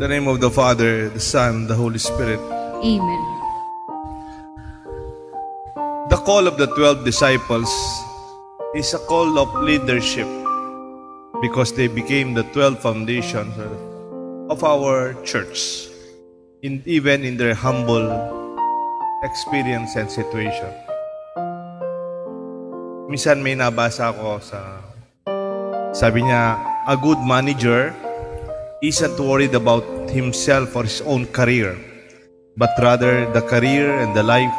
In the name of the Father, the Son, the Holy Spirit. Amen. The call of the 12 disciples is a call of leadership because they became the 12 foundations of our church, even in their humble experience and situation. Minsan may nabasa ako sabi niya, a good manager isn't worried about himself or his own career, but rather the career and the life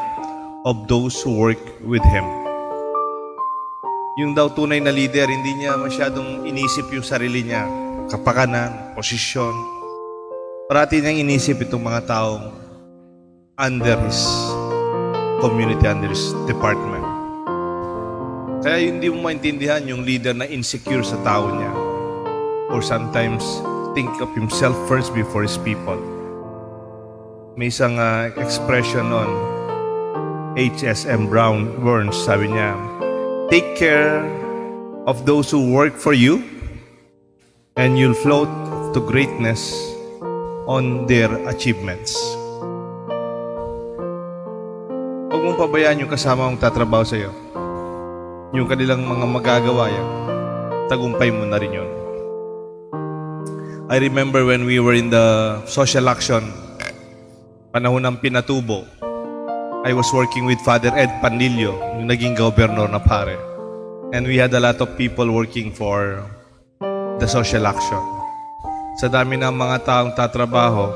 of those who work with him. Yung daw tunay na leader, hindi niya masyadong inisip yung sarili niya, kapakanan, posisyon. Parati niyang inisip itong mga taong under his community, under his department. Kaya hindi mo maintindihan yung leader na insecure sa tao niya, or sometimes think of himself first before his people. May isang expression on H.S.M. Burns, sabi niya, take care of those who work for you and you'll float to greatness on their achievements. Huwag mong pabayaan yung kasama mong tatrabaho sa iyo. Yung kanilang mga magagawa yan, tagumpay mo na rin yun. I remember when we were in the social action, panahon ng Pinatubo, I was working with Father Ed Pandillo, yung naging gobernador na pare. And we had a lot of people working for the social action. Sa dami ng mga taong tatrabaho,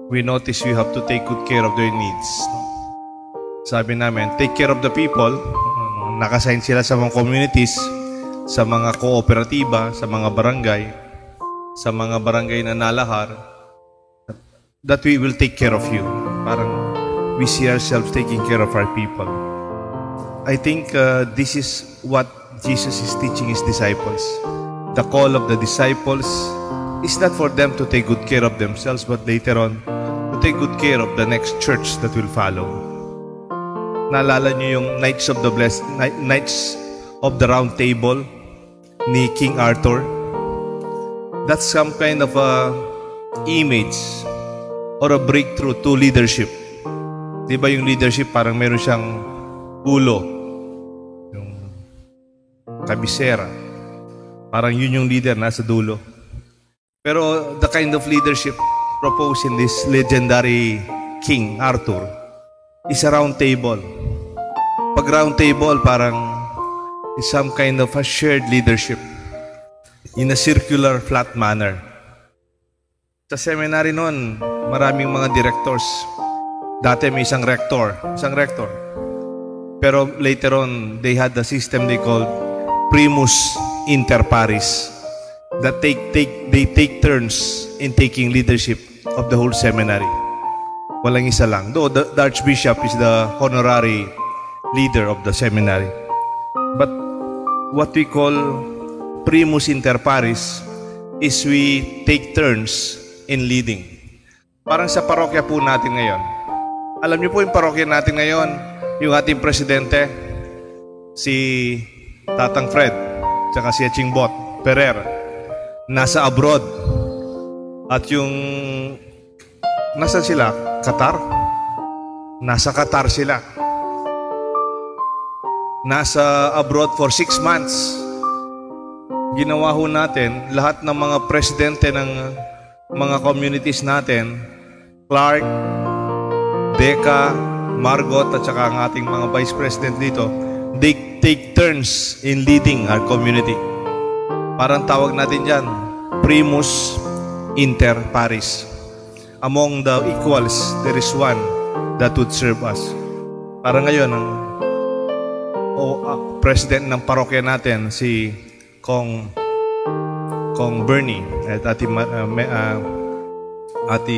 we noticed we have to take good care of their needs. Sabi namin, take care of the people. Nakasign sila sa mga communities, sa mga kooperatiba, sa mga barangay na nalahar, that we will take care of you. Parang we see ourselves taking care of our people. I think this is what Jesus is teaching his disciples. The call of the disciples is not for them to take good care of themselves, but later on, to take good care of the next church that will follow. Naalala niyo yung Knights of the Round Table ni King Arthur? That's some kind of a image or a breakthrough to leadership. Di ba yung leadership parang meron siyang ulo, yung kabisera. Parang yun yung leader, nasa dulo. Pero the kind of leadership proposed in this legendary King Arthur is a round table. Pag round table, parang is some kind of a shared leadership in a circular, flat manner. Sa seminary noon, maraming mga directors. Dati may isang rector. Pero later on, they had the system they called primus inter pares, that they take turns in taking leadership of the whole seminary. Walang isa lang. Though the Archbishop is the honorary leader of the seminary. But what we call primus inter pares is we take turns in leading. Parang sa parokya po natin ngayon. Alam niyo po yung parokya natin ngayon, yung ating presidente, si Tatang Fred, tsaka si Chingbot Ferrer, nasa abroad. At yung nasa sila? Qatar? Nasa Qatar sila. Nasa abroad for 6 months. Ginawa ho natin, lahat ng mga presidente ng mga communities natin, Clark, Deca, Margot, at saka ang ating mga vice president dito, they take turns in leading our community. Parang tawag natin dyan, primus inter pares. Among the equals, there is one that would serve us. Parang ngayon, ang president ng parokya natin, si Kong Bernie at Ati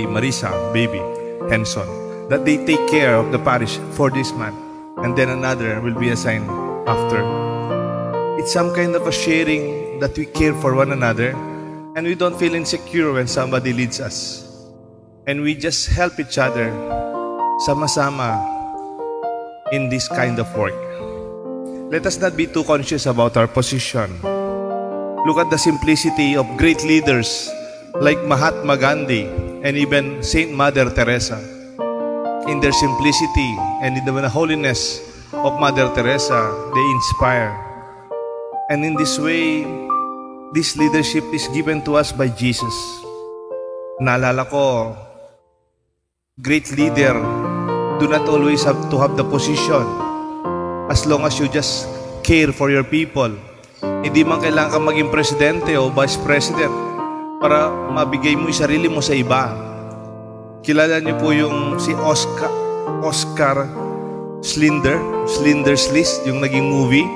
Marisa, baby, Henson, that they take care of the parish for this man, and then another will be assigned after. It's some kind of a sharing that we care for one another, and we don't feel insecure when somebody leads us. And we just help each other sama-sama in this kind of work. Let us not be too conscious about our position. Look at the simplicity of great leaders like Mahatma Gandhi and even Saint Mother Teresa. In their simplicity and in the holiness of Mother Teresa, they inspire. And in this way, this leadership is given to us by Jesus. Naalala ko, great leader do not always have to have the position as long as you just care for your people. Hindi man kailangan kang maging presidente o vice president para mabigay mo yung sarili mo sa iba. Kilala niyo po yung si Oscar Schindler's List, yung naging movie,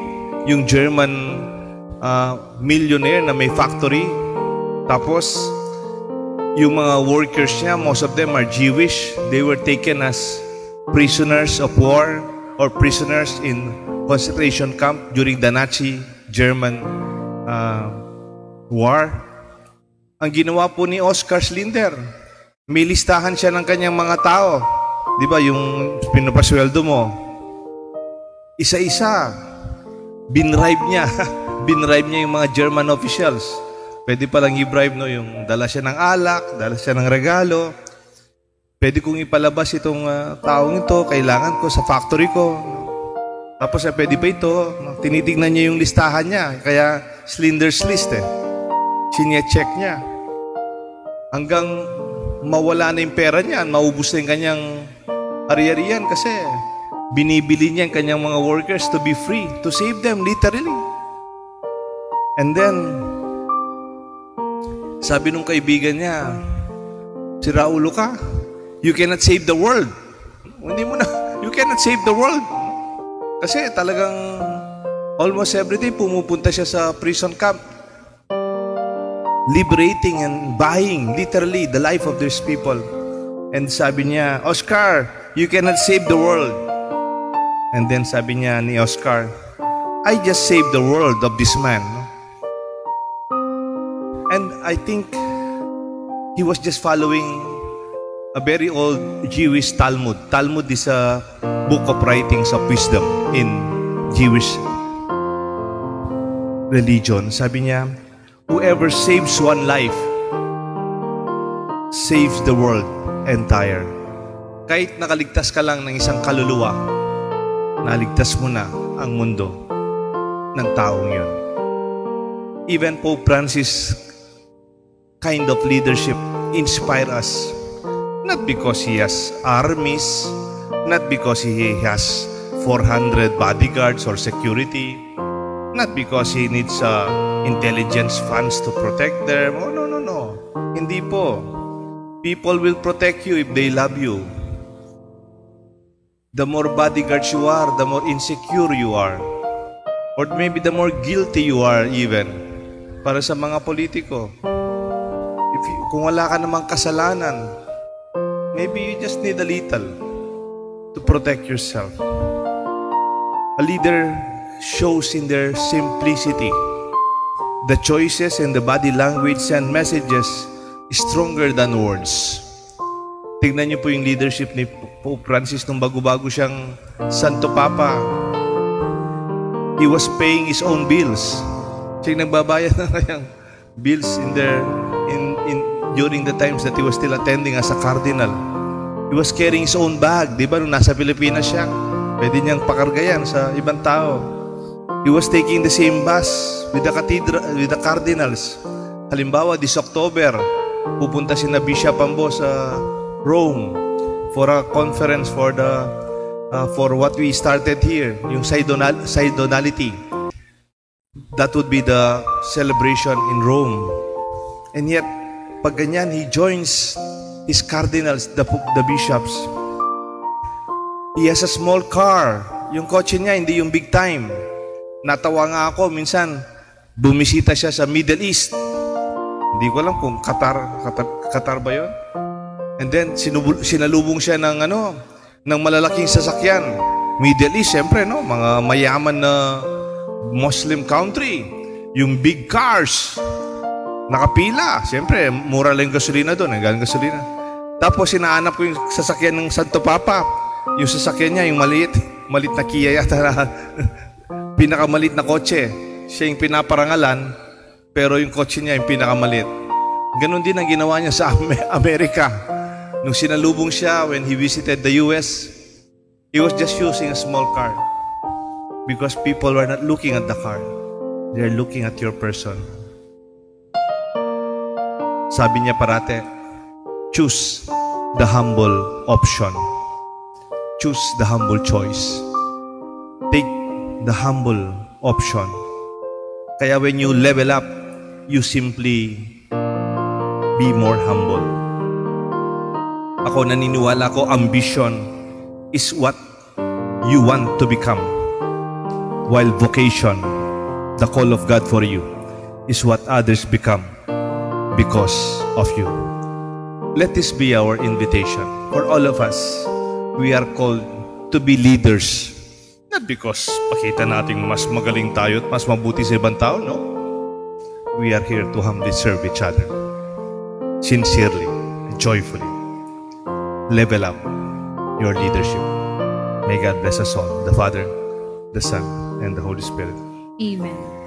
yung German millionaire na may factory. Tapos, yung mga workers niya, most of them are Jewish. They were taken as prisoners of war or prisoners in concentration camp during the Nazi German war. Ang ginawa po ni Oscar Schindler, may listahan siya ng kanyang mga tao. Di ba, yung pinapasweldo mo, isa-isa, binribe niya. Binribe niya yung mga German officials. Pwede palang i-bribe, no? Yung dala siya ng alak, dala siya ng regalo. Pwede kong ipalabas itong taong ito, kailangan ko sa factory ko. Tapos pwede ba ito? Tinitignan niya yung listahan niya. Kaya Schindler's List Sinya-check niya. Hanggang mawala na yung pera niya, maubos na yung kanyang ari-arian kasi binibili niya yung kanyang mga workers to be free, to save them, literally. And then, sabi nung kaibigan niya, si Raulo ka, you cannot save the world. Hindi mo na, you cannot save the world. Kasi talagang almost every day pumupunta siya sa prison camp, liberating and buying literally the life of these people. And sabi niya, Oscar, you cannot save the world. And then sabi niya ni Oscar, I just saved the world of this man. And I think he was just following a very old Jewish Talmud. Talmud is a book of writings of wisdom in Jewish religion. Sabi niya, whoever saves one life saves the world entire. Kahit nakaligtas ka lang ng isang kaluluwa, naligtas mo na ang mundo ng taong yun. Even Pope Francis kind of leadership inspire us. Not because he has armies, not because he has 400 bodyguards or security, not because he needs intelligence funds to protect them. Oh, no, no, no. Hindi po. People will protect you if they love you. The more bodyguards you are, the more insecure you are. Or maybe the more guilty you are even. Para sa mga politiko. Kung wala ka namang kasalanan, maybe you just need a little to protect yourself. A leader shows in their simplicity. The choices and the body language and messages is stronger than words. Tignan niyo po yung leadership ni Pope Francis nung bago-bago siyang Santo Papa. He was paying his own bills. Siya yung nagbabayad na kayang bills during the times that he was still attending as a cardinal. He was carrying his own bag. Di ba nung nasa Pilipinas siya, pwede niyang pakargayan sa ibang tao. He was taking the same bus with the cardinals. Halimbawa, this October, pupunta si na Bishop Ambo sa Rome for a conference for what we started here, yung synodality. That would be the celebration in Rome. And yet, pag ganyan, he joins his cardinals, the bishops. He has a small car. Yung kotse niya, hindi yung big time. Natawa nga ako, minsan, bumisita siya sa Middle East. Hindi ko alam kung Qatar ba yun? And then, sinalubong siya ng malalaking sasakyan. Middle East, siyempre, no? Mga mayaman na Muslim country. Yung big cars. Nakapila. Siyempre, mura lang yung gasolina doon. Galing gasolina. Tapos, sinaanap ko yung sasakyan ng Santo Papa. Yung sasakyan niya, yung maliit na Kia yata na pinakamaliit na kotse. Siya yung pinaparangalan pero yung kotse niya yung pinakamalit. Ganon din ang ginawa niya sa Amerika. Nung sinalubong siya when he visited the US, he was just using a small car because people were not looking at the car. They're looking at your person. Sabi niya parate, choose the humble option. Choose the humble choice. Take the humble option. Kaya when you level up, you simply be more humble. Ako naniniwala ko, ambition is what you want to become, while vocation, the call of God for you, is what others become because of you. Let this be our invitation for all of us. We are called to be leaders. Not because pakita natin mas magaling tayo at mas mabuti sa ibang tao, no? We are here to humbly serve each other. Sincerely, joyfully. Level up your leadership. May God bless us all, the Father, the Son, and the Holy Spirit. Amen.